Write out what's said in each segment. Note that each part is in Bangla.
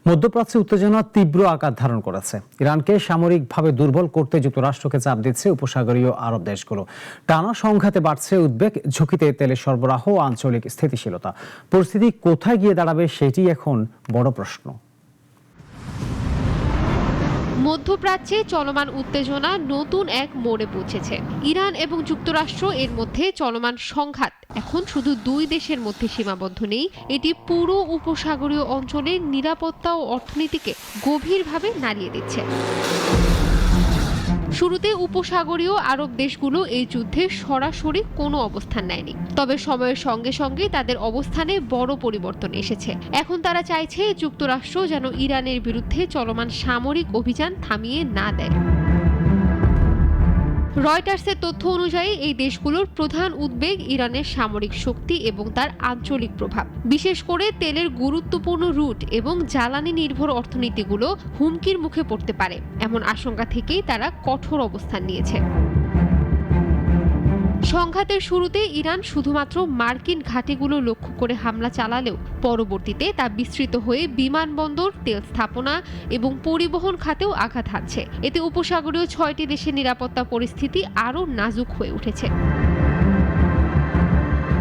মধ্যপ্রাচ্যে উত্তেজনা তীব্র আকার ধারণ করেছে। ইরানকে সামরিকভাবে দুর্বল করতে যুক্তরাষ্ট্রকে চাপ দিচ্ছে উপসাগরীয় আরব দেশগুলো। টানা সংঘাতে বাড়ছে উদ্বেগ, ঝুঁকিতে তেলের সরবরাহ ও আঞ্চলিক স্থিতিশীলতা। পরিস্থিতি কোথায় গিয়ে দাঁড়াবে সেটি এখন বড় প্রশ্ন। মধ্যপ্রাচ্যে চলমান উত্তেজনা নতুন এক মোড়ে পৌঁছেছে। ইরান এবং যুক্তরাষ্ট্র এর মধ্যে চলমান সংঘাত এখন শুধু দুই দেশের মধ্যে সীমাবদ্ধ নেই, এটি পুরো উপসাগরীয় অঞ্চলের নিরাপত্তা ও অর্থনীতিকে গভীরভাবে নাড়িয়ে দিচ্ছে। শুরুতে উপসাগরীয় আরব দেশগুলো এই যুদ্ধে সরাসরি কোনো অবস্থান নেয়নি, তবে সময়ের সঙ্গে সঙ্গে তাদের অবস্থানে বড় পরিবর্তন এসেছে। এখন তারা চাইছে যুক্তরাষ্ট্র যেন ইরানের বিরুদ্ধে চলমান সামরিক অভিযান থামিয়ে না দেয়। রয়টার্সের তথ্য অনুযায়ী এই দেশগুলোর প্রধান উদ্বেগ ইরানের সামরিক শক্তি এবং তার আঞ্চলিক প্রভাব, বিশেষ করে তেলের গুরুত্বপূর্ণ রুট এবং জ্বালানি নির্ভর অর্থনীতিগুলো হুমকির মুখে পড়তে পারে এমন আশঙ্কা থেকেই তারা কঠোর অবস্থান নিয়েছে। সংঘাতের শুরুতে ইরান শুধুমাত্র মার্কিন ঘাঁটিগুলো লক্ষ্য করে হামলা চালালেও পরবর্তীতে তা বিস্তৃত হয়ে বিমানবন্দর, তেল স্থাপনা এবং পরিবহন খাতেও আঘাত হানছে। এতে উপসাগরীয় ৬টি দেশের নিরাপত্তা পরিস্থিতি আরও নাজুক হয়ে উঠেছে।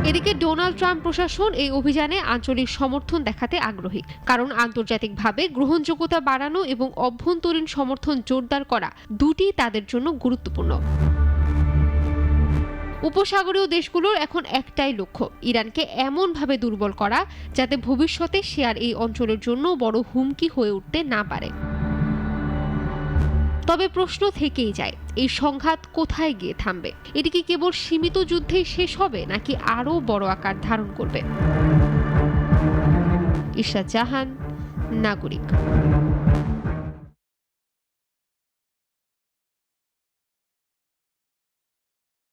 এদিকে ডোনাল্ড ট্রাম্প প্রশাসন এই অভিযানে আঞ্চলিক সমর্থন দেখাতে আগ্রহী, কারণ আন্তর্জাতিকভাবে গ্রহণযোগ্যতা বাড়ানো এবং অভ্যন্তরীণ সমর্থন জোরদার করা দুটি তাদের জন্য গুরুত্বপূর্ণ। উপসাগরীয় দেশগুলোর এখন একটাই লক্ষ্য, ইরানকে এমনভাবে দুর্বল করা যাতে ভবিষ্যতে সে আর এই অঞ্চলের জন্য বড় হুমকি হয়ে উঠতে না পারে। তবে প্রশ্ন থেকেই যায়, এই সংঘাত কোথায় গিয়ে থামবে? এটি কি কেবল সীমিত যুদ্ধেই শেষ হবে, নাকি আরও বড় আকার ধারণ করবে? ইশরাত জাহান, নাগরিক।